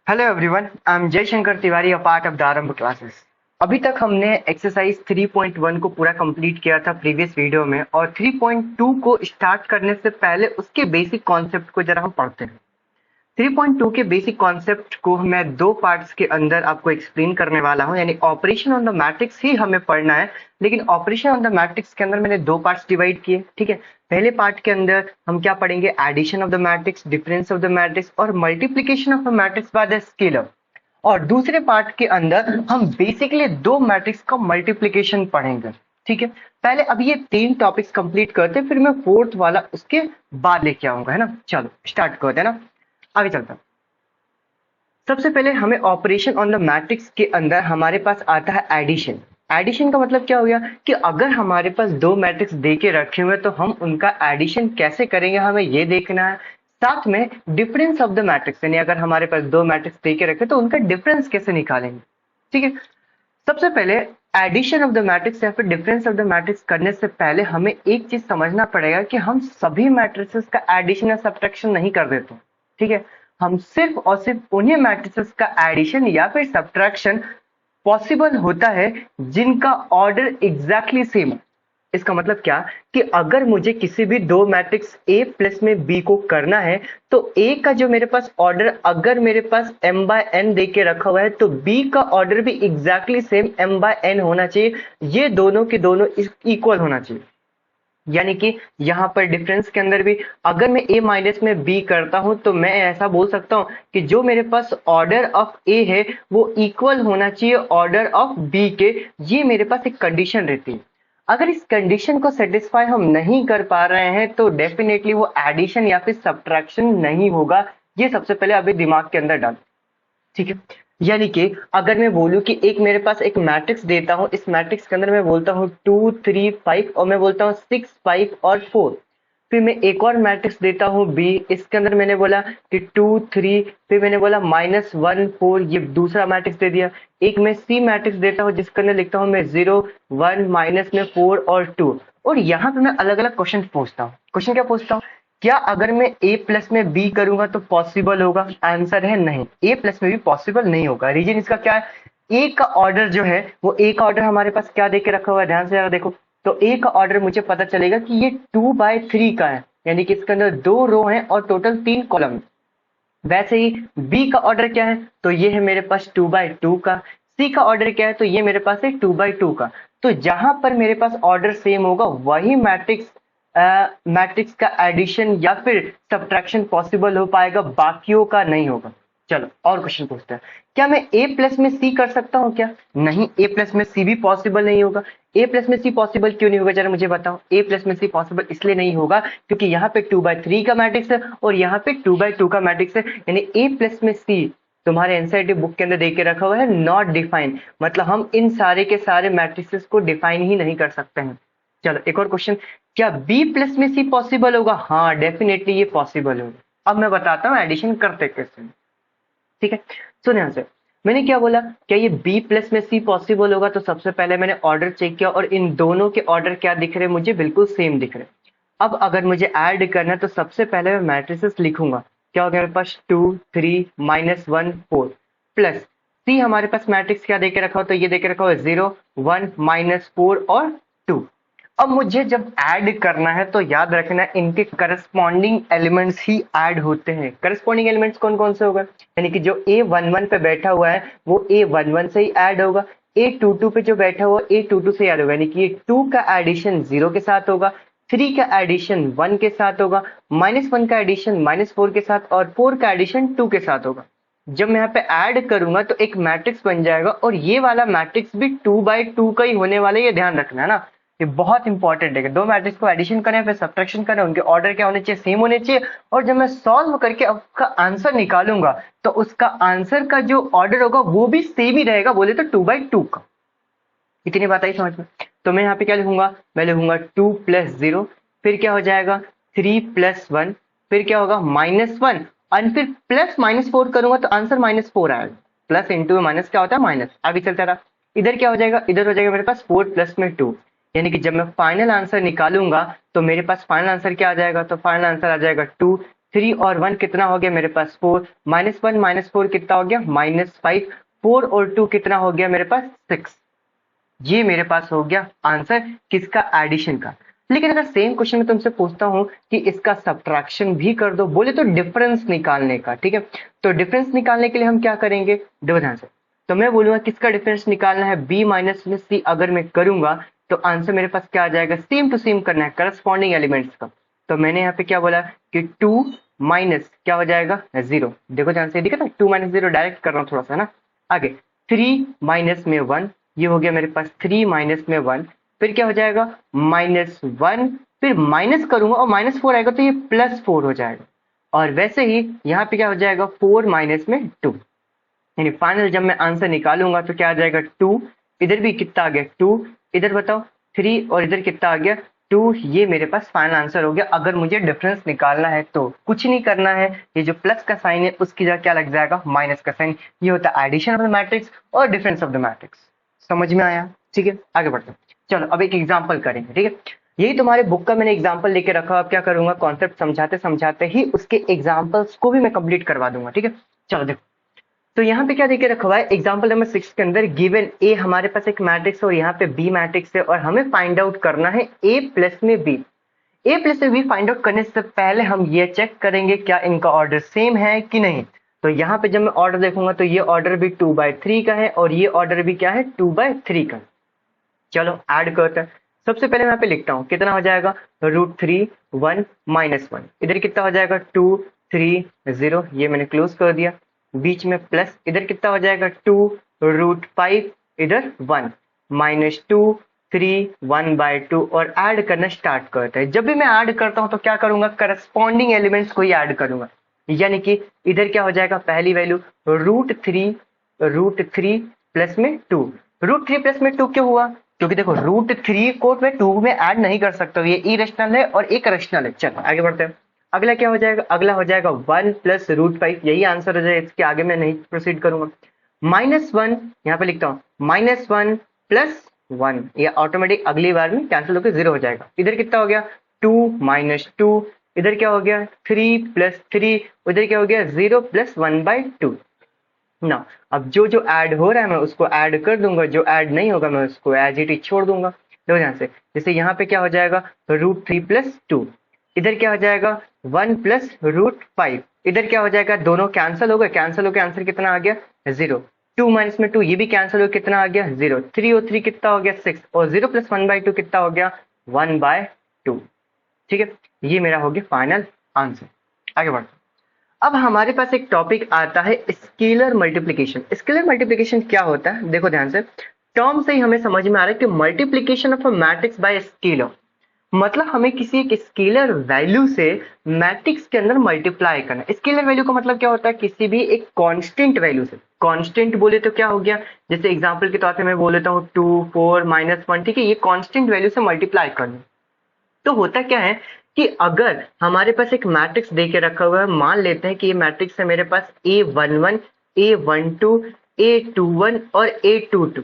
Hello everyone, I am Jaishankar Tiwari, a part of the आरंभ classes. अभी तक हमने एक्सरसाइज 3.1 को पूरा कंप्लीट किया था प्रीवियस वीडियो में, और 3.2 को स्टार्ट करने से पहले उसके बेसिक कॉन्सेप्ट को जरा हम पढ़ते हैं। 3.2 के बेसिक कॉन्सेप्ट को मैं दो पार्ट्स के अंदर आपको एक्सप्लेन करने वाला हूं, यानी ऑपरेशन ऑन द मैट्रिक्स ही हमें पढ़ना है। लेकिन ऑपरेशन ऑन द मैट्रिक्स के अंदर मैंने दो पार्ट्स डिवाइड किए, ठीक है। पहले पार्ट के अंदर हम क्या पढ़ेंगे, addition of the matrix, difference of the matrix और multiplication of the matrix by the scalar. और दूसरे पार्ट के अंदर हम बेसिकली दो मैट्रिक्स का मल्टीप्लीकेशन पढ़ेंगे, ठीक है। पहले अब ये तीन टॉपिक्स कंप्लीट करते हैं, फिर मैं फोर्थ वाला उसके बाद लेके आऊंगा, है ना। चलो स्टार्ट करते हैं ना, आगे चलता हूं। सबसे पहले हमें ऑपरेशन ऑन द मैट्रिक्स के अंदर हमारे पास आता है एडिशन। एडिशन का मतलब क्या हो गया कि अगर हमारे पास दो मैट्रिक्स दे के रखे हुए हैं तो हम उनका एडिशन कैसे करेंगे, हमें ये देखना है। साथ में डिफरेंस ऑफ द मैट्रिक्स, यानी अगर हमारे पास दो मैट्रिक्स दे के रखे तो उनका डिफरेंस कैसे निकालेंगे, ठीक है। सबसे पहले एडिशन ऑफ द मैट्रिक्स या फिर डिफरेंस ऑफ द मैट्रिक्स करने से पहले हमें एक चीज समझना पड़ेगा कि हम सभी मैट्रिसेस का एडिशन या सब्ट्रैक्शन नहीं कर देते, ठीक है। हम सिर्फ और सिर्फ उन्हीं मैट्रिसेस का एडिशन या फिर सब्ट्रैक्शन पॉसिबल होता है जिनका ऑर्डर एग्जैक्टली सेम। इसका मतलब क्या कि अगर मुझे किसी भी दो मैट्रिक्स ए प्लस में बी को करना है तो ए का जो मेरे पास ऑर्डर अगर मेरे पास m बाय n दे के रखा हुआ है तो बी का ऑर्डर भी exactly same m by n होना चाहिए। ये दोनों के दोनों इक्वल होना चाहिए। यानी कि यहां पर डिफरेंस के अंदर भी अगर मैं a माइनस में b करता हूं तो मैं ऐसा बोल सकता हूं कि जो मेरे पास ऑर्डर ऑफ a है वो इक्वल होना चाहिए ऑर्डर ऑफ b के। ये मेरे पास एक कंडीशन रहती है। अगर इस कंडीशन को सेटिस्फाई हम नहीं कर पा रहे हैं तो डेफिनेटली वो एडिशन या फिर सब्ट्रैक्शन नहीं होगा। ये सबसे पहले अभी दिमाग के अंदर डाल, ठीक है। यानी कि अगर मैं बोलूं कि एक मेरे पास एक मैट्रिक्स देता हूं, इस मैट्रिक्स के अंदर मैं बोलता हूं 2 3 5 और मैं बोलता हूं 6 5 और 4। फिर मैं एक और मैट्रिक्स देता हूं बी, इसके अंदर मैंने बोला कि 2 3, फिर मैंने बोला -1 4, ये दूसरा मैट्रिक्स दे दिया। एक मैं सी मैट्रिक्स देता हूं जिसके अंदर लिखता हूं मैं 0 1 माइनस में 4 और 2। और यहाँ पे मैं अलग अलग क्वेश्चन पूछता हूँ। क्वेश्चन क्या पूछता हूँ, क्या अगर मैं a प्लस में b करूंगा तो पॉसिबल होगा? आंसर है नहीं, a प्लस में भी पॉसिबल नहीं होगा। रीजन इसका क्या है, a का ऑर्डर जो है वो a का ऑर्डर हमारे पास क्या देके रखा हुआ है, ध्यान से जरा देखो। तो a का ऑर्डर मुझे पता चलेगा कि ये 2/3 का है, यानी कि इसके अंदर दो रो है और टोटल 3 कॉलम। वैसे ही बी का ऑर्डर क्या है, तो ये है मेरे पास 2/2 का। सी का ऑर्डर क्या है, तो ये मेरे पास है 2/2 का। तो जहां पर मेरे पास ऑर्डर सेम होगा वही मैट्रिक्स मैट्रिक्स का एडिशन या फिर सब्ट्रैक्शन पॉसिबल हो पाएगा, बाकियों का नहीं होगा। चलो और क्वेश्चन पूछते हैं, क्या मैं ए प्लस में सी कर सकता हूं क्या? नहीं, ए प्लस में सी भी पॉसिबल नहीं होगा। ए प्लस में सी पॉसिबल क्यों नहीं होगा, जरा मुझे बताओ। ए प्लस में सी पॉसिबल इसलिए नहीं होगा क्योंकि यहाँ पे 2/3 का मैट्रिक्स है और यहाँ पे 2/2 का मैट्रिक्स है, यानी ए प्लस में सी तुम्हारे एनसीईआरटी बुक के अंदर देख के रखा हुआ है नॉट डिफाइन। मतलब हम इन सारे के सारे मैट्रिक्सेस को डिफाइन ही नहीं कर सकते हैं। चलो एक और क्वेश्चन, क्या बी प्लस में सी पॉसिबल होगा? हाँ डेफिनेटली ये पॉसिबल होगा। अब मैं बताता हूँ एडिशन करते कैसे, ठीक है। सुन यहाँ से, मैंने क्या बोला, क्या ये b प्लस में c पॉसिबल होगा? तो सबसे पहले मैंने ऑर्डर चेक किया और इन दोनों के ऑर्डर क्या दिख रहे हैं मुझे, बिल्कुल सेम दिख रहे हैं। अब अगर मुझे ऐड करना है तो सबसे पहले मैं मैट्रिसेस लिखूंगा। क्या हो गया मेरे पास, 2 3 -1 4 प्लस सी हमारे पास मैट्रिक्स क्या देके रखा हो, तो ये देके रखा हो 0 1 -4 और 2। अब मुझे जब ऐड करना है तो याद रखना इनके करस्पॉन्डिंग एलिमेंट्स ही ऐड होते हैं। करस्पॉन्डिंग एलिमेंट्स कौन कौन से होगा, यानी कि जो A11 पे बैठा हुआ है वो A11 से ही ऐड होगा, A22 पे जो बैठा हुआ A22 से ऐड होगा, यानी कि 2 का एडिशन 0 के साथ होगा, 3 का एडिशन 1 के साथ होगा, -1 का एडिशन -4 के साथ और 4 का एडिशन 2 के साथ होगा। जब मैं यहाँ पे ऐड करूंगा तो एक मैट्रिक्स बन जाएगा और ये वाला मैट्रिक्स भी 2/2 का ही होने वाला है, ये ध्यान रखना है ना। ये बहुत इंपॉर्टेंट है कि दो मैट्रिक्स को एडिशन करें फिर सब्ट्रैक्शन करें, उनके ऑर्डर क्या होने चाहिए, सेम होने चाहिए। और जब मैं सॉल्व करके उसका आंसर निकालूंगा तो उसका आंसर का जो ऑर्डर होगा वो भी सेम ही रहेगा, बोले तो 2/2 का। इतनी बात आई समझ में? तो मैं यहाँ पे क्या लिखूंगा, मैं लिखूंगा 2 + 0, फिर क्या हो जाएगा 3 + 1, फिर क्या होगा -1 और फिर प्लस -4 करूंगा तो आंसर -4 आएगा। प्लस इंटू माइनस क्या होता है, माइनस। अभी चलता रहा, इधर क्या हो जाएगा, इधर हो जाएगा मेरे पास 4 + में 2, यानी कि जब मैं फाइनल आंसर निकालूंगा तो मेरे पास फाइनल आंसर क्या आ जाएगा, तो फाइनल आंसर आ जाएगा 2। 3 और 1 कितना हो गया मेरे पास 4, -1 -4 कितना हो गया -5, 4 और 2 कितना हो गया मेरे पास 6। ये मेरे पास हो गया आंसर किसका, एडिशन का। लेकिन अगर सेम क्वेश्चन में तुमसे पूछता हूं कि इसका सब्ट्रैक्शन भी कर दो, बोले तो डिफरेंस निकालने का, ठीक है। तो डिफरेंस निकालने के लिए हम क्या करेंगे, देखो ध्यान से। तो मैं बोलूंगा किसका डिफरेंस निकालना है, b माइनस में c। अगर मैं करूंगा तो आंसर मेरे पास क्या आ जाएगा, सेम टू सेम करना है करस्पॉन्डिंग एलिमेंट्स का। तो मैंने यहाँ पे क्या बोला कि 2 माइनस क्या हो जाएगा 0। देखो ध्यान से, दिखा था 2 माइनस 0, डायरेक्ट कर रहा हूँ थोड़ा सा ना। आगे 3 माइनस में 1, ये हो गया मेरे पास 3 माइनस में 1, फिर क्या हो जाएगा -1, फिर माइनस करूंगा और -4 आएगा तो ये +4 हो जाएगा। और वैसे ही यहाँ पे क्या हो जाएगा 4 माइनस में 2, यानी फाइनल जब मैं आंसर निकालूंगा तो क्या आ जाएगा 2, इधर भी कितना आ गया 2, इधर बताओ 3 और इधर कितना आ गया 2। ये मेरे पास फाइनल आंसर हो गया। अगर मुझे डिफरेंस निकालना है तो कुछ नहीं करना है, ये जो प्लस का साइन है उसकी जगह क्या लग जाएगा माइनस का साइन। ये होता है एडिशन ऑफ द मैट्रिक्स और डिफरेंस ऑफ द मैट्रिक्स। समझ में आया, ठीक है। आगे बढ़ते हैं, चलो अब एक एग्जाम्पल करेंगे, ठीक है। यही तुम्हारे बुक का मैंने एग्जाम्पल लेके रखा। अब क्या करूंगा, कॉन्सेप्ट समझाते समझाते ही उसके एग्जाम्पल्स को भी मैं कंप्लीट करवा दूंगा, ठीक है। चलो देखो, तो यहाँ पे क्या देके रखा हुआ है, एग्जाम्पल नंबर 6 के अंदर गिवन ए, हमारे पास एक मैट्रिक्स और यहाँ पे बी मैट्रिक्स है और हमें फाइंड आउट करना है ए प्लस में बी। ए प्लस में बी फाइंड आउट करने से पहले हम ये चेक करेंगे क्या इनका ऑर्डर सेम है कि नहीं। तो यहाँ पे जब मैं ऑर्डर देखूंगा तो ये ऑर्डर भी 2/3 का है और ये ऑर्डर भी क्या है 2/3 का। चलो ऐड करते हैं। सबसे पहले मैं यहाँ पे लिखता हूँ कितना हो जाएगा √3 1 -1, इधर कितना हो जाएगा 2 3 0, ये मैंने क्लोज कर दिया। बीच में प्लस, इधर कितना हो जाएगा 2 √5, इधर 1 -2 3 1/2 और ऐड करना स्टार्ट करते हैं। जब भी मैं ऐड करता हूं तो क्या करूंगा, करस्पॉन्डिंग एलिमेंट्स को ही ऐड करूंगा। यानी कि इधर क्या हो जाएगा, पहली वैल्यू √3 प्लस में 2। √3 प्लस में 2 क्यों हुआ, क्योंकि देखो √3 को मैं 2 में ऐड नहीं कर सकता, ये इरेशनल है और एक रैशनल है। चलो आगे बढ़ते हैं। अगला क्या हो जाएगा, अगला हो जाएगा 1 प्लस √5, यही आंसर हो जाएगा, इसके आगे मैं नहीं प्रोसीड करूंगा। -1 यहाँ पे लिखता हूँ -1 प्लस 1, ये ऑटोमेटिक अगली बार में कैंसिल होकर 0 हो जाएगा। इधर कितना हो गया 2 -2, इधर क्या हो गया 3 प्लस 3, उधर क्या हो गया 0 प्लस 1/2 ना। अब जो जो ऐड हो रहा है मैं उसको ऐड कर दूंगा, जो ऐड नहीं होगा मैं उसको एज इट इज छोड़ दूंगा। देखो ध्यान से, जैसे यहाँ पे क्या हो जाएगा √3 प्लस 2, इधर क्या हो जाएगा 1 प्लस √5, इधर क्या हो जाएगा, दोनों कैंसिल हो गए, कैंसिल होकर आंसर कितना आ गया 0। 2 माइनस में 2, ये भी कैंसिल हो, कितना आ गया 0। 3 और 3 कितना हो गया 6 और 0 प्लस 1/2 कितना हो गया 1/2। ठीक है, ये मेरा हो गया फाइनल आंसर। आगे बढ़ते, अब हमारे पास एक टॉपिक आता है स्केलर मल्टीप्लिकेशन। स्केलर मल्टीप्लिकेशन क्या होता है, देखो ध्यान से, टर्म से ही हमें समझ में आ रहा है कि multiplication of a matrix bye scalar, मतलब हमें किसी एक स्केलर वैल्यू से मैट्रिक्स के अंदर मल्टीप्लाई करना। स्केलर वैल्यू का मतलब क्या होता है, किसी भी एक कांस्टेंट वैल्यू से। कांस्टेंट बोले तो क्या हो गया, जैसे एग्जांपल के तौर पे मैं बोल देता हूँ 2 4 -1, ठीक है, ये कांस्टेंट वैल्यू से मल्टीप्लाई करना। तो होता क्या है कि अगर हमारे पास एक मैट्रिक्स दे के रखा हुआ है, मान लेते हैं कि ये मैट्रिक्स है मेरे पास A11 A12 A21 और A22,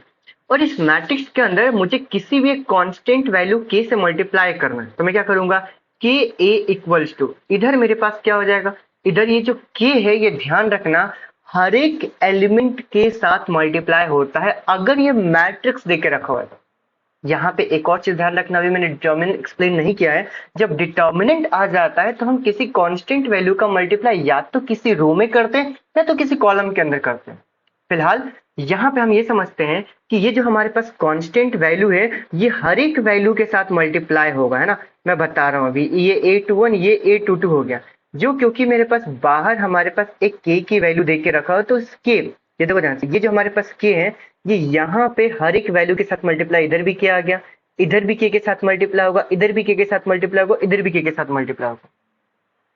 और इस मैट्रिक्स के अंदर मुझे किसी भी एक कांस्टेंट वैल्यू k से मल्टीप्लाई करना है, तो मैं क्या करूंगा k a इक्वल्स टू, इधर मेरे पास क्या हो जाएगा, इधर ये जो k है ये ध्यान रखना हर एक एलिमेंट के साथ मल्टीप्लाई होता है अगर ये मैट्रिक्स देके रखा हुआ है। यहाँ पे एक और चीज ध्यान रखना, अभी मैंने डिटर्मिनेंट एक्सप्लेन नहीं किया है। जब डिटर्मिनेंट आ जाता है तो हम किसी कांस्टेंट वैल्यू का मल्टीप्लाई या तो किसी रो में करते हैं या तो किसी कॉलम के अंदर करते हैं। फिलहाल यहाँ पे हम ये समझते हैं कि ये जो हमारे पास कांस्टेंट वैल्यू है ये हर एक वैल्यू के साथ मल्टीप्लाई होगा, है ना। मैं बता रहा हूँ अभी, ये A21 ये A22 हो गया, जो क्योंकि मेरे पास बाहर हमारे पास एक k की वैल्यू दे के रखा हो, तो इस k, ये देखो ध्यान से, ये जो हमारे पास k है ये यहाँ पे हर एक वैल्यू के साथ मल्टीप्लाई, इधर भी k आ गया, इधर भी k के साथ मल्टीप्लाई होगा, इधर भी k के साथ मल्टीप्लाई होगा, इधर भी k के साथ मल्टीप्लाई होगा।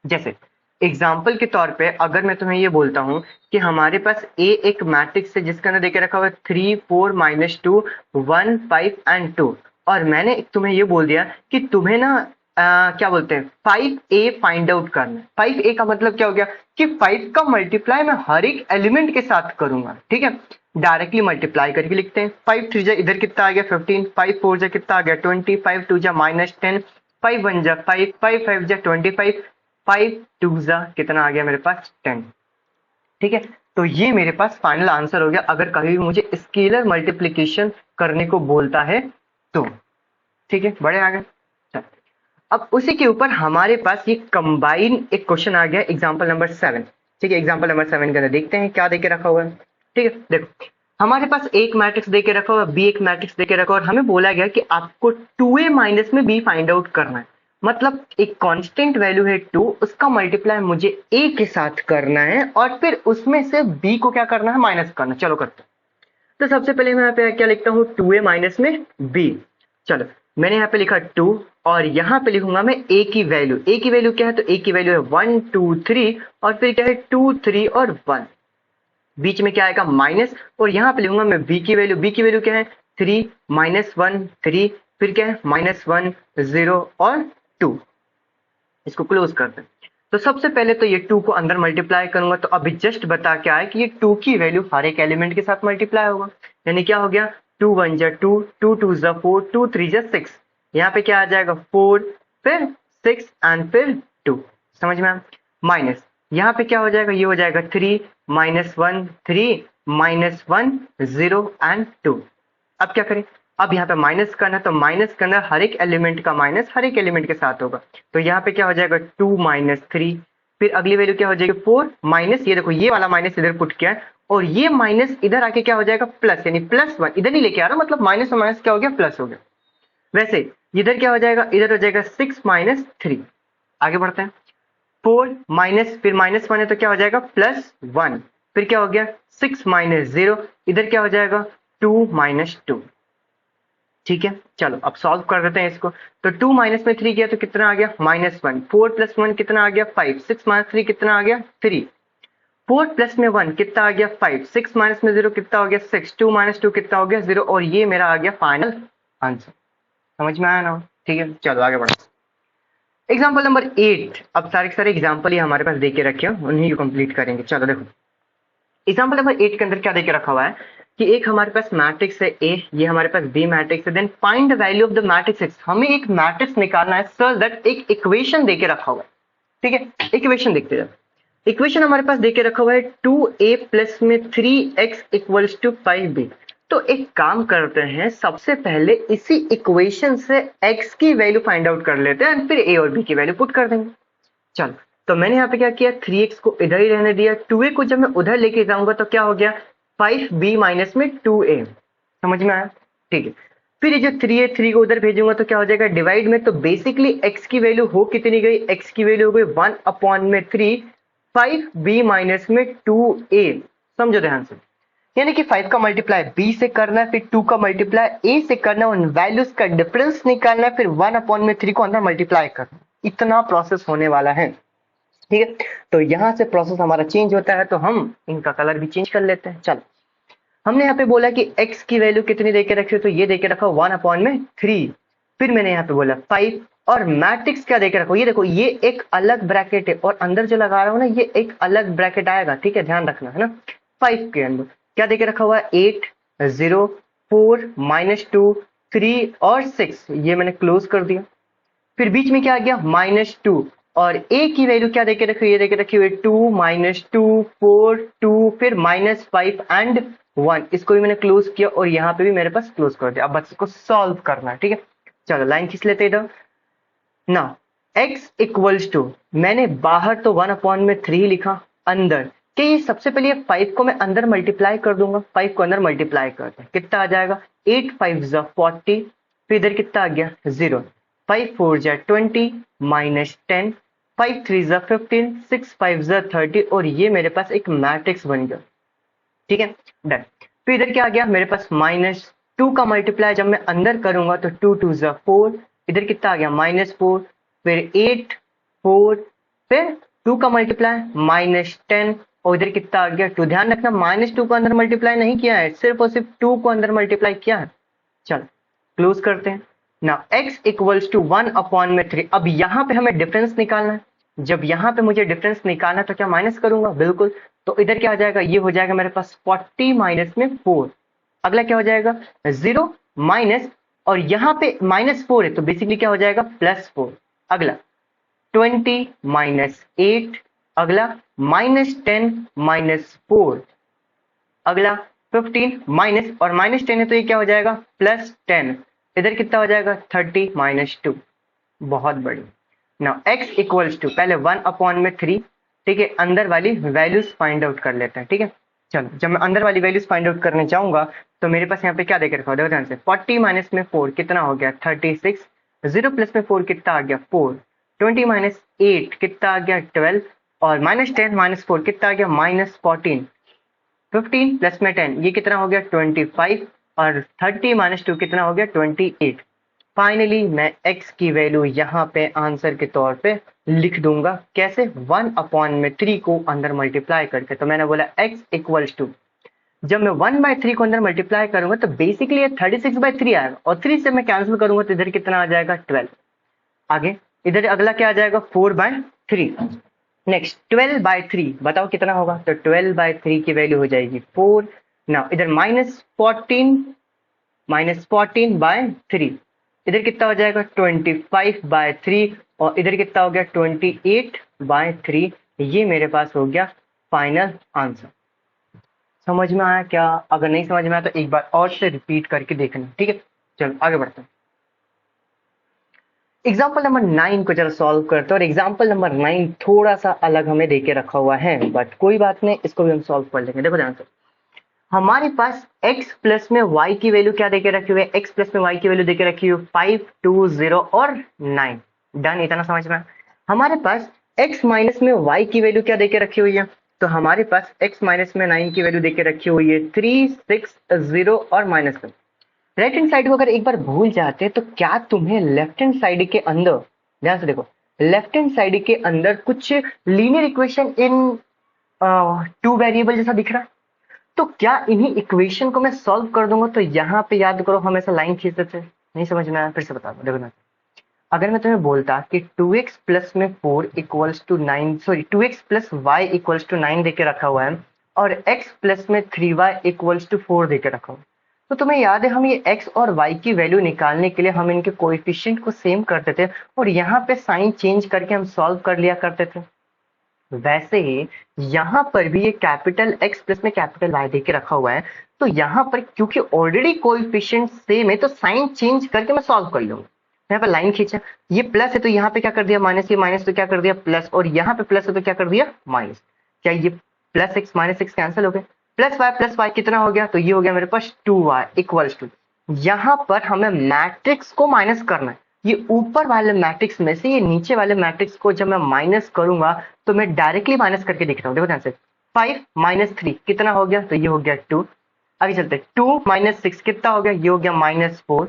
जैसे एग्जाम्पल के तौर पे अगर मैं तुम्हें ये बोलता हूं कि हमारे पास A एक मैट्रिक्स है जिसके अंदर देके रखा हुआ है 3 4 -2 1 5 एंड 2, और मैंने तुम्हें ये बोल दिया कि तुम्हें ना क्या बोलते हैं 5A फाइंड आउट करना है। 5A का मतलब क्या हो गया कि 5 का मल्टीप्लाई मैं हर एक एलिमेंट के साथ करूंगा, ठीक है। डायरेक्टली मल्टीप्लाई करके लिखते हैं, 5 3 जा इधर कितना आ गया 15, 5 4 जा कितना आ गया 20, 5 2 जा -10, 5 1 जा 5, 5 5 जा 25, 5 2 कितना आ गया मेरे पास 10। ठीक है, तो ये मेरे पास फाइनल आंसर हो गया अगर कभी भी मुझे स्केलर मल्टीप्लिकेशन करने को बोलता है तो। ठीक है, बड़े आ गए। चल, अब उसी के ऊपर हमारे पास ये कंबाइन एक क्वेश्चन आ गया एग्जांपल नंबर 7। ठीक है, एग्जांपल नंबर 7 के अंदर देखते हैं क्या देके रखा हुआ है। ठीक है, देखो हमारे पास एक मैट्रिक्स देके रखा हुआ है, बी एक मैट्रिक्स देके रखा हुआ है और हमें बोला गया कि आपको 2a माइनस में बी फाइंड आउट करना है। मतलब एक कांस्टेंट वैल्यू है 2, उसका मल्टीप्लाई मुझे a के साथ करना है और फिर उसमें से b को क्या करना है, माइनस करना। चलो करते हैं। तो सबसे पहले मैं यहाँ पे क्या लिखता हूँ, 2a माइनस में b। चलो मैंने यहाँ पे लिखा 2 और यहाँ पे लिखूंगा मैं a की वैल्यू। a की वैल्यू क्या है, तो a की वैल्यू है 1 2 3 और फिर क्या है 2 3 और 1, बीच में क्या आएगा माइनस। और यहाँ पे लिखूंगा मैं b की वैल्यू। b की वैल्यू क्या है 3 माइनस 1 3, फिर क्या है माइनस 1 0 और 2। इसको क्लोज करते हैं। तो सबसे पहले तो ये 2 को अंदर मल्टीप्लाई करूंगा, तो अभी जस्ट बता के आया कि ये 2 की वैल्यू हर एक एलिमेंट के साथ मल्टीप्लाई होगा। यानी क्या हो गया 2 1 जा 2, 2 2 जा 4, 2 3 जा 6। यहाँ पे क्या आ जाएगा 4 फिर 6 एंड फिर 2। समझ में आया। माइनस यहाँ पे क्या हो जाएगा, ये हो जाएगा 3 माइनस 1 3 माइनस 1 0 एंड 2। अब क्या करें, अब यहाँ पे माइनस करना, तो माइनस करना हर एक एलिमेंट का माइनस हर एक एलिमेंट के साथ होगा। तो यहाँ पे क्या हो जाएगा 2 माइनस 3, फिर अगली वैल्यू क्या हो जाएगी 4 माइनस, ये देखो ये वाला माइनस इधर पुट किया है और ये माइनस इधर आके क्या हो जाएगा प्लस, यानी प्लस 1 इधर नहीं लेके आ रहा, मतलब माइनस और माइनस क्या हो गया प्लस हो गया। वैसे इधर क्या हो जाएगा, इधर हो जाएगा 6 माइनस 3। आगे बढ़ते हैं, 4 माइनस फिर माइनस 1 है तो क्या हो जाएगा प्लस 1, फिर क्या हो गया 6 माइनस 0, इधर क्या हो जाएगा 2 माइनस 2। ठीक है, चलो अब सॉल्व कर देते हैं इसको। तो 2 माइनस में 3 किया तो कितना आ गया -1, 4 प्लस 1 कितना आ गया 5, 6 माइनस 3 कितना आ गया 3, 4 प्लस में 1 कितना आ गया 5, 6 माइनस में 0 कितना हो गया 6, 2 माइनस 2 कितना हो गया 0 और ये मेरा आ गया फाइनल आंसर। समझ में आया ना। ठीक है, चलो आगे बढ़ो। Example number 8। अब सारे के सारे एग्जाम्पल ही हमारे पास देके रखे हैं, उन्हीं को कंप्लीट करेंगे। चलो देखो एग्जाम्पल नंबर 8 के अंदर क्या देके रखा हुआ है कि एक हमारे पास मैट्रिक्स है A, ये हमारे पास B मैट्रिक्स है, then find the value of the matrix X। हमें एक मैट्रिक्स निकालना है सर दैट एक इक्वेशन देके रखा हुआ है। ठीक है, इक्वेशन देखते हैं। इक्वेशन हमारे पास देके रखा हुआ है 2a प्लस में 3x इक्वल्स टू 5b। तो एक काम करते हैं, सबसे पहले इसी इक्वेशन से x की वैल्यू फाइंड आउट कर लेते हैं, फिर a और b की वैल्यू पुट कर देंगे। चलो तो मैंने यहाँ पे क्या किया 3x को इधर ही रहने दिया, 2a को जब मैं उधर लेके जाऊंगा तो क्या हो गया 5b माइनस में 2a। समझ में आया। ठीक है, फिर ये जो 3a 3 को उधर भेजूंगा तो क्या हो जाएगा डिवाइड में, तो बेसिकली x की वैल्यू हो कितनी गई, x की वैल्यू हो गई 1/3 5b माइनस में 2a। समझो ध्यान से, यानी कि 5 का मल्टीप्लाई b से करना है, फिर 2 का मल्टीप्लाई a से करना है, उन वैल्यूज का डिफरेंस निकालना है, फिर 1/3 को अंदर मल्टीप्लाई करना। इतना प्रोसेस होने वाला है। ठीक है, तो यहां से प्रोसेस हमारा चेंज होता है, तो हम इनका कलर भी चेंज कर लेते हैं। चलो हमने यहाँ पे बोला कि x की वैल्यू कितनी देके रखी हो, तो ये देके रखा 1/3। फिर मैंने यहाँ पे बोला 5 और मैट्रिक्स क्या देके रखो, ये देखो ये एक अलग ब्रैकेट है और अंदर जो लगा रहा हूँ ना ये एक अलग ब्रैकेट आएगा। ठीक है, ध्यान रखना है ना। 5 के अंदर क्या देके रखा हुआ है 8 0 4 -2 3 और 6, ये मैंने क्लोज कर दिया। फिर बीच में क्या आ गया -2 और a की वैल्यू क्या देके रखी हुई है, देके रखी हुई है 2 -2 4 2 फिर -5 एंड 1। इसको भी मैंने क्लोज किया और यहाँ पे भी मेरे पास क्लोज कर दिया। अब बस इसको सॉल्व करना है। ठीक है, चलो लाइन खींच लेते इधर ना। x इक्वल्स टू, मैंने बाहर तो 1/3 लिखा, अंदर कि ये सबसे पहले 5 को मैं अंदर मल्टीप्लाई कर दूंगा। 5 को अंदर मल्टीप्लाई करते हैं कितना आ जाएगा 8 5 जा 40, फिर इधर कितना आ गया 0, 5 4 जा 20 -10, 5 3 जा 15, 6 5 जा 30 और ये मेरे पास एक मैट्रिक्स बन गया। ठीक है, डन। फिर इधर क्या आ गया मेरे पास -2 का मल्टीप्लाई जब मैं अंदर करूंगा तो 2 2 जा 4, इधर कितना आ गया -4, फिर 8 4, फिर 2 का मल्टीप्लाई -10 और इधर कितना आ गया 2। ध्यान रखना -2 को अंदर मल्टीप्लाई नहीं किया है, सिर्फ और सिर्फ 2 को अंदर मल्टीप्लाई किया है। चलो क्लोज करते हैं ना। x equals to 1/3। अब यहाँ पे हमें डिफरेंस निकालना है, जब यहाँ पे मुझे डिफरेंस निकालना है तो क्या माइनस करूंगा, बिल्कुल। तो इधर क्या हो जाएगा, ये हो जाएगा मेरे पास 40 माइनस में 4। अगला क्या हो जाएगा 0 माइनस, और यहाँ पे -4 है तो बेसिकली क्या हो जाएगा +4। अगला 20 माइनस 8, अगला -10 माइनस 4, अगला 15 माइनस, और -10 है तो ये क्या हो जाएगा +10, इधर कितना हो जाएगा 30 माइनस 2। बहुत बड़ी। नाउ x इक्वल्स टू, पहले 1/3, ठीक है, अंदर वाली वैल्यूज फाइंड आउट कर लेते हैं। ठीक है, चलो जब मैं अंदर वाली वैल्यूज फाइंड आउट करने जाऊंगा तो मेरे पास यहाँ पे क्या देख रखा हो, देखो ध्यान से, 40 माइनस में 4 कितना हो गया 36, 0 प्लस में 4 कितना आ गया 4, 20 माइनस 8 कितना आ गया 12, और -10 माइनस 4 कितना आ गया -14, 15 प्लस में 10 ये कितना हो गया 25, और 30 माइनस 2 कितना हो गया 28। फाइनली मैं x की वैल्यू यहाँ पे आंसर के तौर पे लिख दूंगा, कैसे 1/3 को अंदर मल्टीप्लाई करके। तो मैंने बोला x इक्वल्स टू, जब मैं 1/3 को अंदर मल्टीप्लाई करूंगा तो बेसिकली ये 36/3 आएगा, और 3 से मैं कैंसिल करूंगा तो इधर कितना आ जाएगा 12। आगे इधर अगला क्या आ जाएगा 4/3। नेक्स्ट 12/3 बताओ कितना होगा, तो 12/3 की वैल्यू हो जाएगी 4। ना इधर -14/3, इधर कितना हो जाएगा 25/3, और इधर कितना हो गया 28/3। ये मेरे पास हो गया फाइनल आंसर। समझ में आया क्या? अगर नहीं समझ में आया तो एक बार और से रिपीट करके देखना। ठीक है, चलो आगे बढ़ते हैं। एग्जाम्पल नंबर 9 को चलो सॉल्व करते हैं, और एग्जाम्पल नंबर 9 थोड़ा सा अलग हमें देके रखा हुआ है, बट कोई बात नहीं, इसको भी हम सॉल्व कर लेंगे। देखो ध्यान से, हमारे पास x प्लस में y की वैल्यू क्या देके रखी हुई है, x प्लस में y की वैल्यू देके रखी हुई है 5, 2, 0 और 9। डन, इतना समझ में। हमारे पास x माइनस में y की वैल्यू क्या देके रखी हुई है, तो हमारे पास x माइनस में 9 की वैल्यू देके रखी हुई है 3, 6, 0 और -1। राइट हैंड साइड को अगर एक बार भूल जाते हैं तो क्या तुम्हें लेफ्ट हैंड साइड के अंदर, ध्यान से देखो, लेफ्ट हैंड साइड के अंदर कुछ लीनियर इक्वेशन इन 2 वेरिएबल जैसा दिख रहा है? तो क्या इन्हीं इक्वेशन को मैं सॉल्व कर दूंगा तो यहाँ पे याद करो हम ऐसा लाइन खींचते थे, नहीं समझ में आया? फिर से बता दो, देखो ना, अगर मैं तुम्हें बोलता कि 2x प्लस में 4 equals to 9, sorry 2x plus Y equals to 9 देके रखा हुआ है, और x प्लस में 3y इक्वल्स टू 4 देके रखा हुआ, तो तुम्हें याद है हम ये x और y की वैल्यू निकालने के लिए हम इनके कोएफिशिएंट को सेम करते थे, और यहाँ पे साइन चेंज करके हम सॉल्व कर लिया करते थे। वैसे ही यहाँ पर भी ये कैपिटल X प्लस में कैपिटल Y देके रखा हुआ है, तो यहाँ पर क्योंकि ऑलरेडी कोएफिशिएंट सेम है तो साइन चेंज करके मैं सॉल्व कर लूंगा। यहाँ पर लाइन खींचा, ये प्लस है तो यहाँ पे क्या कर दिया माइनस, ये माइनस तो क्या कर दिया प्लस, और यहाँ पे प्लस है तो क्या कर दिया माइनस। क्या ये plus x minus x cancel हो गए, प्लस वाई कितना हो गया, तो ये हो गया मेरे पास 2y इक्वल्स टू, यहाँ पर हमें मैट्रिक्स को माइनस करना है। ये ऊपर वाले मैट्रिक्स में से ये नीचे वाले मैट्रिक्स को जब मैं माइनस करूंगा तो मैं डायरेक्टली माइनस करके दिख रहा हूँ। देखो ध्यान से, 5 माइनस 3 कितना हो गया, तो ये हो गया 2। आगे चलते, 2 माइनस 6 कितना हो गया, ये हो गया -4।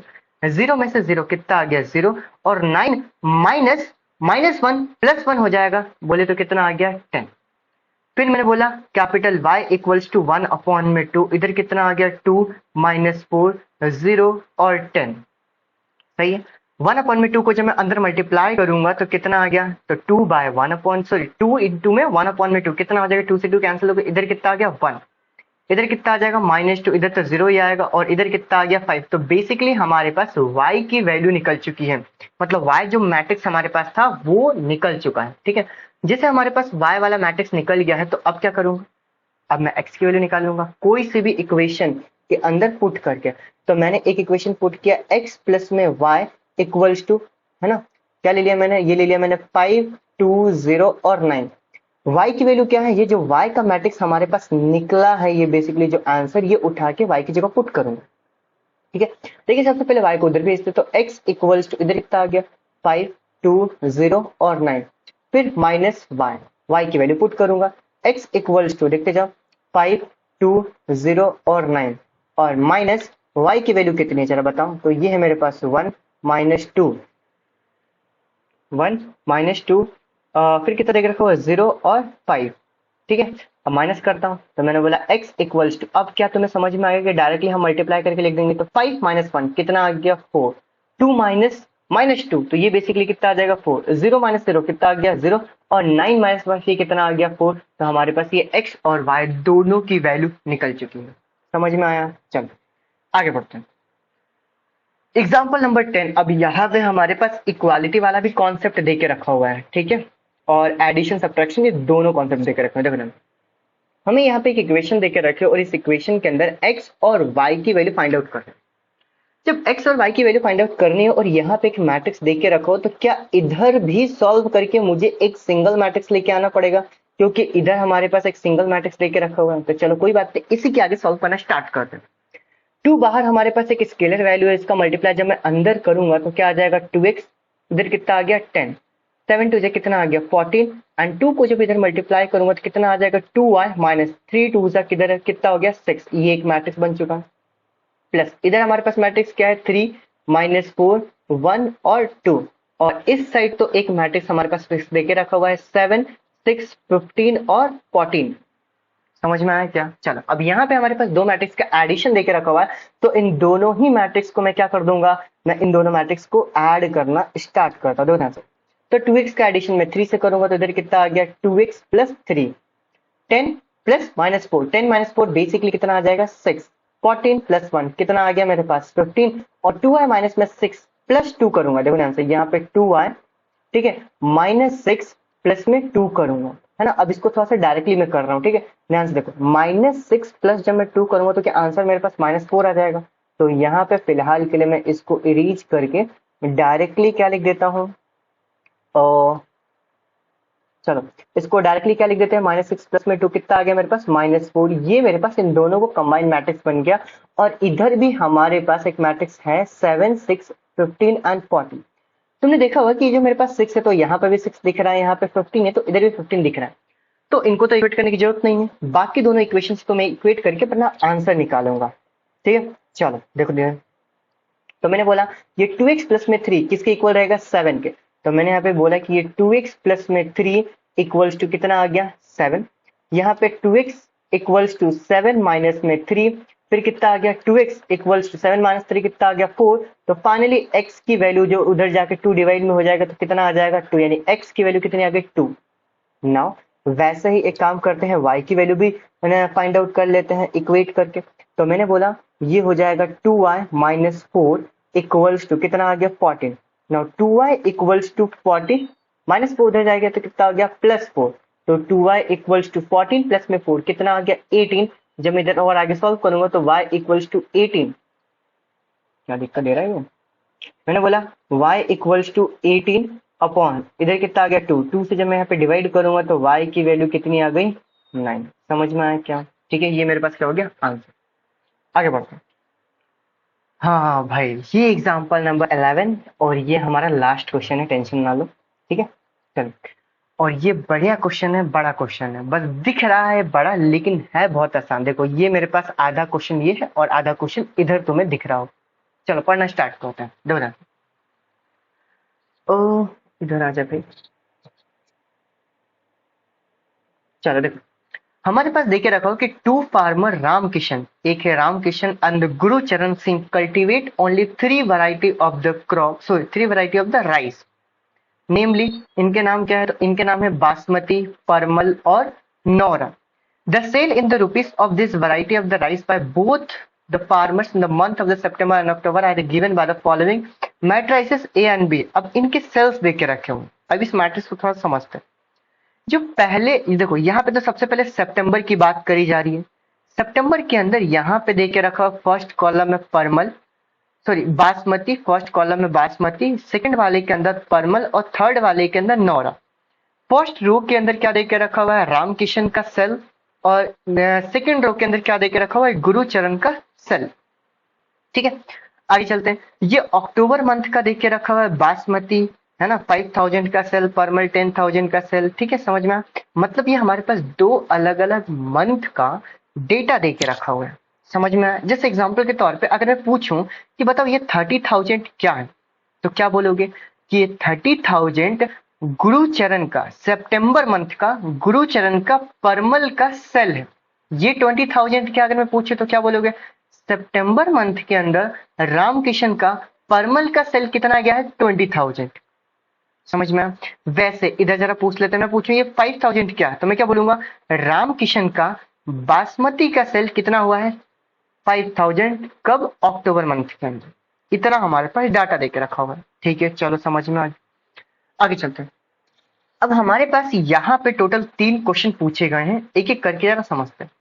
0 में से 0 कितना आ गया 0, और 9 माइनस -1 प्लस 1 हो जाएगा, बोले तो कितना आ गया 10। फिर मैंने बोला कैपिटल Y इक्वल्स टू 1/2, इधर कितना आ गया 2 -4, 0 और 10। सही है, 1/2 को जब मैं अंदर मल्टीप्लाई करूंगा तो कितना आ गया, तो 2 इंटू में 1/2 कितना हो जाएगा, 2 से 2 कैंसिल हो गया, इधर कितना आ गया 1, इधर कितना आ जाएगा -2, इधर तो 0 ही आएगा, और इधर कितना आ गया 5। तो बेसिकली हमारे पास y की वैल्यू निकल चुकी है, मतलब y जो मैट्रिक्स हमारे पास था वो निकल चुका है। ठीक है, जैसे हमारे पास y वाला मैट्रिक्स निकल गया है तो अब क्या करूंगा, अब मैं x की वैल्यू निकाल लूंगा कोई सी भी इक्वेशन के अंदर पुट करके। तो मैंने एक इक्वेशन पुट किया x प्लस में y इक्वल्स टू, है ना, क्या ले लिया मैंने, ये ले लिया मैंने 5, 2, 0 और 9। y की वैल्यू क्या है, ये जो y का मैट्रिक्स हमारे पास निकला है, ये बेसिकली जो आंसर, ये उठा के y की जगह पुट करूंगा। ठीक है, देखिए सबसे पहले y को उधर भेजते, तो x इक्वल्स टू, इधर कितना आ गया 5, 2, 0 और 9, फिर माइनस y की वैल्यू पुट करूंगा, x इक्वल्स टू, देखते जाओ 5, 2, 0 और 9, और माइनस y की वैल्यू कितनी है जरा बताओ, तो ये है मेरे पास 1 -2, 1 -2, फिर कितना देख रखा हुआ 0 और 5। ठीक है, अब माइनस करता हूं, तो मैंने बोला x इक्वल्स टू, अब क्या तुम्हें समझ में आएगा कि डायरेक्टली हम मल्टीप्लाई करके लिख देंगे, तो 5 - 1 कितना आ गया 4, 2 -2, तो ये बेसिकली कितना आ जाएगा 4, 0 - 0 कितना आ गया 0, और 9 - 1 ये कितना आ गया 4। तो हमारे पास ये x और y दोनों की वैल्यू निकल चुकी है। समझ में आया? चलो आगे बढ़ते हैं। Example number 10। अब यहाँ पे हमारे पास इक्वालिटी वाला भी कॉन्सेप्ट दे के रखा हुआ है, ठीक है, और एडिशन सब्ट्रैक्शन, ये दोनों कॉन्सेप्ट दे के रखे हैं। देखो ना, हमें यहाँ पे एक इक्वेशन दे के रखे और इस इक्वेशन के अंदर x और y की वैल्यू फाइंड आउट करना है। जब x और y की वैल्यू फाइंड आउट करनी है और यहाँ पे एक मैट्रिक्स दे के रखो, तो क्या इधर भी सॉल्व करके मुझे एक सिंगल मैट्रिक्स लेके आना पड़ेगा? क्योंकि इधर हमारे पास एक सिंगल मैट्रिक्स लेके रखा हुआ है। तो चलो कोई बात नहीं, इसी के आगे सॉल्व करना स्टार्ट करते हैं। 2 बाहर हमारे पास एक स्केलर वैल्यू है, इसका मल्टीप्लाई जब मैं अंदर करूंगा तो क्या आ जाएगा 2x, इधर कितना आ गया 10, 7 टू कितना आ गया 14, एंड 2 को जब इधर मल्टीप्लाई करूंगा तो कितना आ जाएगा 2y माइनस 3 टू किधर कितना हो गया 6। ये एक मैट्रिक्स बन चुका है। प्लस इधर हमारे पास मैट्रिक्स क्या है 3 माइनस 4 1 और 2, और इस साइड तो एक मैट्रिक्स हमारे पास फिक्स देके रखा हुआ है 7 6 15 और 14। समझ में आया क्या? चलो अब यहाँ पे हमारे पास दो मैट्रिक्स का एडिशन देके रखा हुआ है, तो इन दोनों ही मैट्रिक्स को मैं क्या कर दूंगा, मैं इन दोनों मैट्रिक्स को ऐड करना स्टार्ट करता हूँ। देखो तो 2x का एडिशन में 3 से करूंगा तो इधर कितना आ गया 2x plus 3, 10 plus minus 4, 10 minus 4 basically कितना आ जाएगा 6, 14 प्लस 1 कितना आ गया मेरे पास 15, और 2y माइनस में 6 प्लस 2 करूंगा। देखो ध्यान से यहाँ पे 2y, ठीक है, माइनस 6 प्लस में 2 करूंगा, है ना। अब इसको थोड़ा सा डायरेक्टली मैं कर रहा हूँ, ठीक है, ध्यान से देखो, माइनस 6 प्लस जब मैं 2 करूंगा तो क्या आंसर मेरे पास माइनस 4 आ जाएगा। तो यहाँ पे फिलहाल के लिए मैं इसको इरेज करके डायरेक्टली क्या लिख देता हूँ, और चलो इसको डायरेक्टली क्या लिख देते हैं, माइनस 6 प्लस में 2 कितना आ गया मेरे पास माइनस 4। ये मेरे पास इन दोनों को कंबाइंड मैट्रिक्स बन गया। और इधर भी हमारे पास एक मैट्रिक्स है 7 6 15 एंड 40। तुमने देखा होगा कि जो मेरे पास 6 है तो यहाँ पे भी 6 दिख रहा है, यहाँ पे 15 है तो इधर भी 15 दिख रहा है, तो इनको तो इक्वेट करने की जरूरत नहीं है। बाकी दोनों इक्वेशंस को मैं इक्वेट करके अपना आंसर निकालूंगा, ठीक है। चलो देखो तो मैंने बोला ये 2x प्लस में 3 किसके इक्वल रहेगा 7 के, तो मैंने यहाँ पे बोला कि ये 2x प्लस में 3 इक्वल्स टू कितना आ गया 7। यहाँ पे 2x इक्वल्स टू 7 माइनस में 3, फिर कितना आ गया 2x इक्वल्स टू 7 माइनस 3 कितना आ गया 4। तो फाइनली x की वैल्यू जो उधर जाके 2 डिवाइड में हो जाएगा तो कितना आ जाएगा 2, यानी x की वैल्यू कितनी आ गई 2। नाउ वैसे ही एक काम करते हैं, y की वैल्यू भी फाइंड आउट कर लेते हैं इक्वेट करके। तो मैंने बोला ये हो जाएगा 2y माइनस 4 इक्वल्स टू कितना आ गया 14। Now 2y equals to 14 minus 4 उधर जाएगा तो कितना आ गया प्लस 4। तो 2y इक्वल्स टू 14 प्लस में 4 कितना आ गया 18। जब मैं इधर और आगे सॉल्व करूंगा तो y इक्वल्स टू 18, क्या दिक्कत दे रहा है ये? मैंने बोला y इक्वल्स टू 18 अपॉन इधर कितना आ गया 2, 2 से जब मैं यहाँ पे डिवाइड करूंगा तो y की वैल्यू कितनी आ गई 9। समझ में आया क्या? ठीक है, ये मेरे पास क्या हो गया आंसर। आगे बढ़ते हैं। हाँ भाई, ये एग्जांपल नंबर 11 और ये हमारा लास्ट क्वेश्चन है, टेंशन ना लो, ठीक है। चलो, और ये बढ़िया क्वेश्चन है, बड़ा क्वेश्चन है, बस दिख रहा है बड़ा लेकिन है बहुत आसान। देखो ये मेरे पास आधा क्वेश्चन ये है और आधा क्वेश्चन इधर तुम्हें दिख रहा हो। चलो पढ़ना स्टार्ट करते हैं। देखो ओ इधर आ जा भाई। चलो देखो, हमारे पास देखे रखा हो कि 2 फार्मर रामकिशन, एक है Ramkishan and Gurcharan Singh, cultivate only 3 variety of the crop, sorry 3 variety of the rice. Namely इनके नाम क्या है, तो इनके नाम है बासमती, परमल और नौरा। The sale in the rupees of this variety of the rice by both the farmers in the month of the September and October are given by the following matrices A and B. अब इनके sales देख के रखे हुए, अब इस matrix को थोड़ा समझते हैं। जो पहले देखो यहाँ पे तो सबसे पहले सितंबर की बात करी जा रही है। सितंबर के अंदर यहाँ पे देख के रखा फर्स्ट कॉलम में परमल, सॉरी बासमती, फर्स्ट कॉलम में बासमती, सेकंड वाले के अंदर परमल और थर्ड वाले के अंदर नौरा। फर्स्ट रो के अंदर क्या देख के रखा हुआ है रामकिशन का सेल, और सेकंड रो के अंदर क्या देख के रखा हुआ है गुरुचरण का सेल, ठीक है। आगे चलते हैं, ये अक्टूबर मंथ का देख के रखा हुआ है बासमती, है ना, 5000 का सेल, परमल 10,000 का सेल, ठीक है। समझ में आया? मतलब ये हमारे पास दो अलग अलग मंथ का डेटा दे के रखा हुआ है। समझ में आया? जैसे एग्जांपल के तौर पे अगर मैं पूछूं कि बताओ ये 30,000 क्या है, तो क्या बोलोगे कि ये 30,000 गुरुचरण का, सितंबर मंथ का गुरुचरण का परमल का सेल है। ये 20,000 क्या अगर मैं पूछूं तो क्या बोलोगे, सितंबर मंथ के अंदर रामकिशन का परमल का सेल कितना गया है 20,000। समझ में आया? वैसे इधर जरा पूछ लेते हैं, मैं पूछूं ये 5,000 क्या है, तो मैं क्या बोलूंगा रामकिशन का बासमती का सेल कितना हुआ है 5,000, कब अक्टूबर मंथ के अंदर। इतना हमारे पास डाटा देके रखा हुआ है। ठीक है, चलो समझ में आगे चलते हैं। अब हमारे पास यहाँ पे टोटल 3 क्वेश्चन पूछे गए हैं, एक एक करके जरा समझते हैं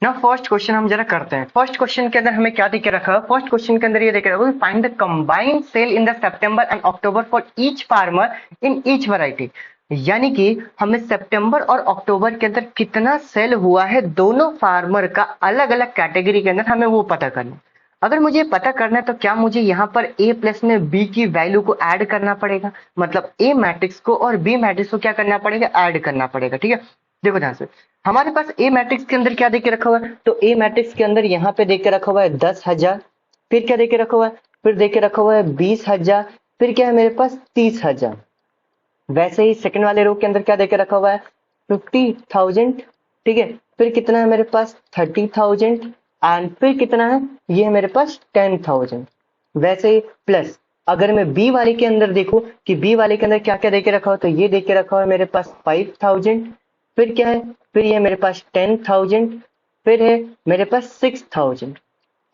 ना। फर्स्ट क्वेश्चन हम जरा करते हैं। फर्स्ट क्वेश्चन के अंदर हमें क्या देके रखा है? फर्स्ट क्वेश्चन के अंदर ये देके रखा है, find the combined sale in the September and October for each farmer in each variety. यानी कि हमें सितंबर और अक्टूबर के अंदर कितना सेल हुआ है दोनों फार्मर का अलग अलग कैटेगरी के अंदर, हमें वो पता करना। अगर मुझे पता करना है तो क्या मुझे यहाँ पर ए प्लस में बी की वैल्यू को ऐड करना पड़ेगा, मतलब ए मैट्रिक्स को और बी मैट्रिक्स को क्या करना पड़ेगा? ऐड करना पड़ेगा। ठीक है, देखो ध्यान से, हमारे पास ए मैट्रिक्स के अंदर क्या देके रखा हुआ है? तो ए मैट्रिक्स के अंदर यहाँ पे देके रखा हुआ है 10,000, फिर क्या देके रखा हुआ है? फिर देके रखा हुआ है 20,000, फिर क्या है मेरे पास? 30,000। वैसे ही सेकंड वाले रो के अंदर क्या देके रखा हुआ है? 50,000। ठीक है, फिर कितना है मेरे पास? 30,000 एंड फिर कितना है? ये है मेरे पास 10,000। वैसे ही प्लस अगर मैं बी वाले के अंदर देखूं कि बी वाले के अंदर क्या क्या देके रखा हुआ, तो ये देके रखा हुआ है मेरे पास 5,000, फिर क्या है? फिर ये मेरे पास 10,000, फिर है मेरे पास 6,000।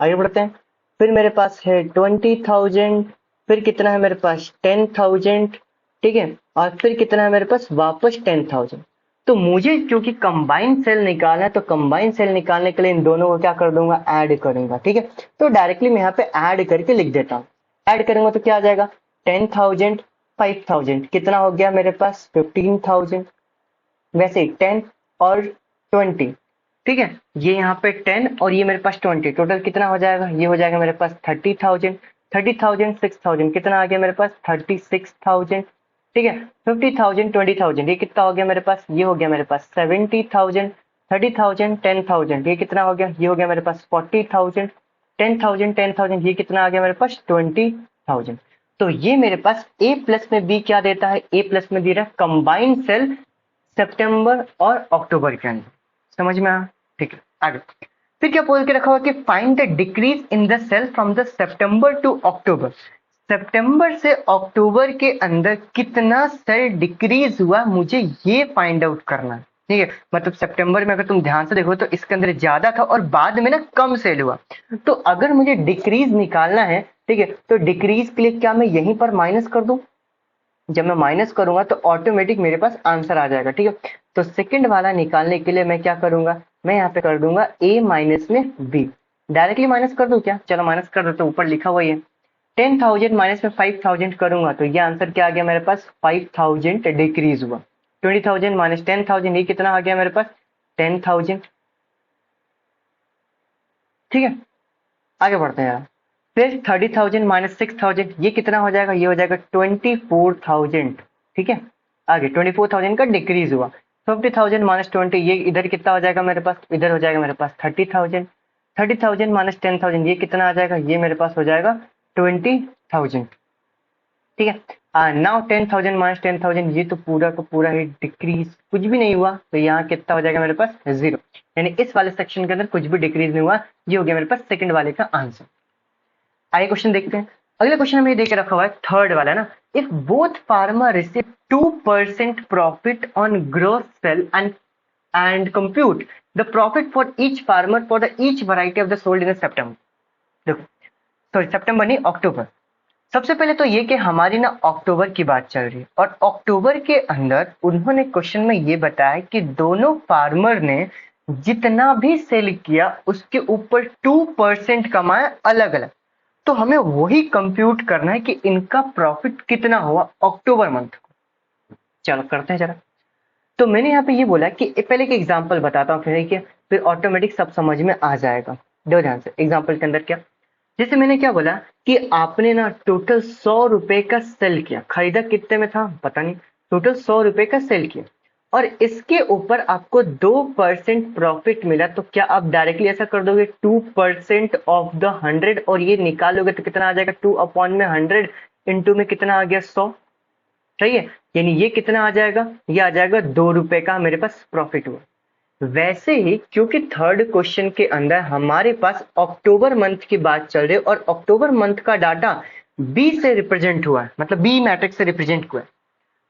आगे बढ़ते हैं, फिर मेरे पास है 20,000, फिर कितना है मेरे पास? 10,000। ठीक है, और फिर कितना है मेरे पास? वापस 10,000। तो मुझे क्योंकि कंबाइन सेल निकालना है, तो कंबाइन सेल निकालने के लिए इन दोनों को क्या कर दूंगा? ऐड करूंगा। ठीक है, तो डायरेक्टली मैं यहाँ पे ऐड करके लिख देता हूँ। ऐड करूंगा तो क्या आ जाएगा? 10,000 5,000 कितना हो गया मेरे पास? 15,000। वैसे ही 10 और 20। ठीक है, ये यहाँ पे 10 और ये मेरे पास 20, टोटल कितना हो जाएगा? ये हो जाएगा मेरे पास 30,000। 30,000 6,000 कितना आ गया मेरे पास? 36,000। ठीक है, 50,000 20,000 ये कितना हो गया मेरे पास? ये हो गया मेरे पास 70,000। 30,000 10,000 ये कितना हो गया? ये हो गया मेरे पास 40,000। 10,000 10,000 ये कितना आ गया मेरे पास? 20,000। तो ये मेरे पास ए प्लस में बी क्या देता है? ए प्लस में दे रहा है कंबाइंड सेल सितंबर और अक्टूबर के अंदर। समझ में आया? ठीक है, आगे फिर क्या बोल के रखा हुआ कि find the decrease in the sale from the September to October. सितंबर से अक्टूबर के अंदर कितना सेल डिक्रीज हुआ, मुझे ये फाइंड आउट करना है। ठीक है, मतलब सितंबर में अगर तुम ध्यान से देखो तो इसके अंदर ज्यादा था और बाद में ना कम सेल हुआ। तो अगर मुझे डिक्रीज निकालना है, ठीक है, तो डिक्रीज के लिए क्या मैं यहीं पर माइनस कर दूं? जब मैं माइनस करूंगा तो ऑटोमेटिक मेरे पास आंसर आ जाएगा। ठीक है, तो सेकंड वाला निकालने के लिए मैं क्या करूंगा? मैं यहाँ पे कर दूंगा a माइनस में b। डायरेक्टली माइनस कर दूं क्या? चलो माइनस कर दो, तो ऊपर लिखा हुआ है 10,000 माइनस में 5,000 करूंगा तो ये आंसर क्या आ गया मेरे पास? 5,000 डिक्रीज हुआ। 20,000 माइनस 10,000 ये कितना आ गया मेरे पास? 10,000। ठीक है, आगे बढ़ते हैं यार। फिर 30,000 माइनस 6,000 ये कितना हो जाएगा? ये हो जाएगा 24,000। ठीक है, आगे 24,000 का डिक्रीज हुआ। 50,000 माइनस 20 ये इधर कितना हो जाएगा मेरे पास? इधर हो जाएगा मेरे पास 30,000। 30,000 माइनस 10,000 ये कितना आ जाएगा? ये मेरे पास हो जाएगा 20,000। ठीक है, नाउ 10,000 माइनस 10,000 ये तो पूरा का पूरा ही डिक्रीज, कुछ भी नहीं हुआ, तो यहाँ कितना हो जाएगा मेरे पास? 0। यानी इस वाले सेक्शन के अंदर कुछ भी डिक्रीज नहीं हुआ। ये हो गया मेरे पास सेकंड वाले का आंसर। आगे क्वेश्चन देखते हैं। अगले क्वेश्चन में ये देके रखा हुआ है थर्ड वाला ना, if both farmer receive 2% profit on growth sale and compute the profit for each farmer for the each variety of the sold in September. देखो, सॉरी सितंबर नहीं, अक्टूबर। सबसे पहले तो ये कि हमारी ना अक्टूबर की बात चल रही है और अक्टूबर के अंदर उन्होंने क्वेश्चन में ये बताया कि दोनों फार्मर ने जितना भी सेल किया उसके ऊपर 2% कमाया अलग अलग। तो हमें वही कंप्यूट करना है कि इनका प्रॉफिट कितना हुआ अक्टूबर मंथ को। चलो करते हैं जरा। तो मैंने यहाँ पे ये बोला कि पहले एक एग्जांपल बताता हूँ, फिर ऑटोमेटिक सब समझ में आ जाएगा। देखो ध्यान से, एग्जांपल के अंदर क्या, जैसे मैंने क्या बोला कि आपने ना टोटल 100 रुपए का सेल किया, खरीदा कितने में था पता नहीं, टोटल 100 रुपए का सेल किया और इसके ऊपर आपको 2% प्रॉफिट मिला, तो क्या आप डायरेक्टली ऐसा कर दोगे 2% ऑफ द 100 और ये निकालोगे तो कितना आ जाएगा? 2 अपॉन में 100 इंटू में कितना आ गया? 100। सही है, यानी ये कितना आ जाएगा? ये आ जाएगा 2 रुपए का मेरे पास प्रॉफिट हुआ। वैसे ही क्योंकि थर्ड क्वेश्चन के अंदर हमारे पास अक्टूबर मंथ की बात चल रही है और अक्टूबर मंथ का डाटा बी से रिप्रेजेंट हुआ है, मतलब बी मैट्रिक्स से रिप्रेजेंट हुआ है,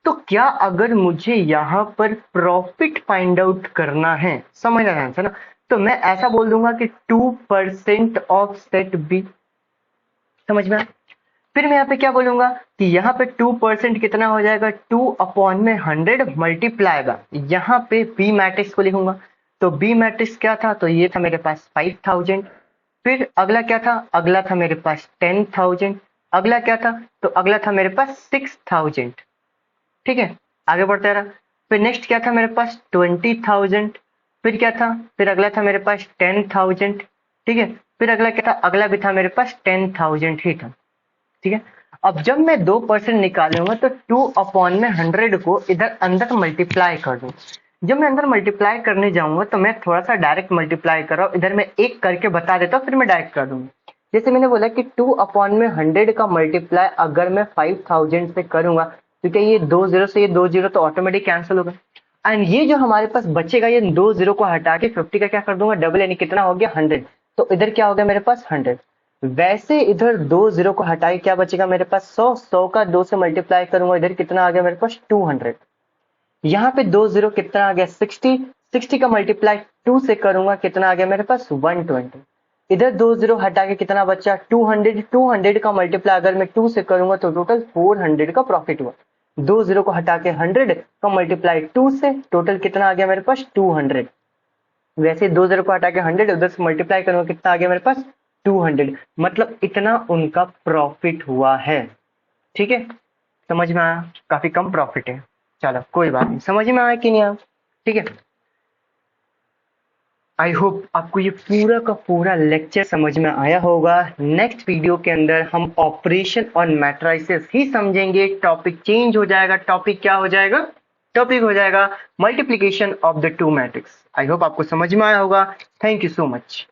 तो क्या अगर मुझे यहां पर प्रॉफिट फाइंड आउट करना है, समझना ध्यान से ना, तो मैं ऐसा बोल दूंगा कि 2% ऑफ सेट बी। समझ में आया? फिर मैं यहाँ पे क्या बोलूंगा कि यहाँ पे 2% कितना हो जाएगा, 2/100 मल्टीप्लाई बाय, यहाँ पे बी मैट्रिक्स को लिखूंगा। तो बी मैट्रिक्स क्या था, तो ये था मेरे पास 5000। फिर अगला क्या था, अगला था मेरे पास 10,000। अगला क्या था, तो अगला था मेरे पास 6000। ठीक है, आगे बढ़ते रहा। फिर नेक्स्ट क्या था मेरे पास 20,000। फिर क्या था, फिर अगला था मेरे पास 10,000। ठीक है, फिर अगला क्या था, अगला भी था मेरे पास 10,000 ही था। ठीक है, अब जब मैं 2% निकालूंगा तो 2/100 को इधर अंदर मल्टीप्लाई कर दूं। जब मैं अंदर मल्टीप्लाई करने जाऊंगा तो मैं थोड़ा सा डायरेक्ट मल्टीप्लाई कर रहा हूं, इधर मैं एक करके बता देता हूँ, फिर मैं डायरेक्ट कर दूंगा। जैसे मैंने बोला कि 2/100 का मल्टीप्लाई अगर मैं 5000 से करूंगा, क्योंकि ये 2 जीरो से ये 2 जीरो तो ऑटोमेटिक कैंसिल होगा। एंड ये जो हमारे पास बचेगा, ये 2 जीरो को हटा के 50 का क्या कर दूंगा, डबल, यानी कितना हो गया 100। तो इधर क्या हो गया मेरे पास 100। वैसे इधर 2 जीरो को हटाए क्या बचेगा मेरे पास 100, 100 का 2 से मल्टीप्लाई करूंगा, इधर कितना आ गया मेरे पास 200। यहाँ पे 2 जीरो कितना आ गया 60, 60 का मल्टीप्लाई 2 से करूंगा, कितना आ गया मेरे पास 120। इधर 2 जीरो हटा के कितना बचा 200, 200 का मल्टीप्लाई अगर मैं 2 से करूंगा तो टोटल 400 का प्रॉफिट हुआ। 2 जीरो को हटा के 100 का मल्टीप्लाई 2 से, टोटल कितना आ गया मेरे पास 200। वैसे 2 जीरो को हटा के 100 उधर से मल्टीप्लाई करूंगा, कितना आ गया मेरे पास 200। मतलब इतना उनका प्रॉफिट हुआ है। ठीक है, समझ में आया? काफी कम प्रॉफिट है। चलो कोई बात नहीं, समझ में आया कि नहीं आया? ठीक है, आई होप आपको ये पूरा का पूरा लेक्चर समझ में आया होगा। नेक्स्ट वीडियो के अंदर हम ऑपरेशन और मैट्रिसेस ही समझेंगे। टॉपिक चेंज हो जाएगा। टॉपिक क्या हो जाएगा? टॉपिक हो जाएगा multiplication of the two matrix. I hope आपको समझ में आया होगा। Thank you so much.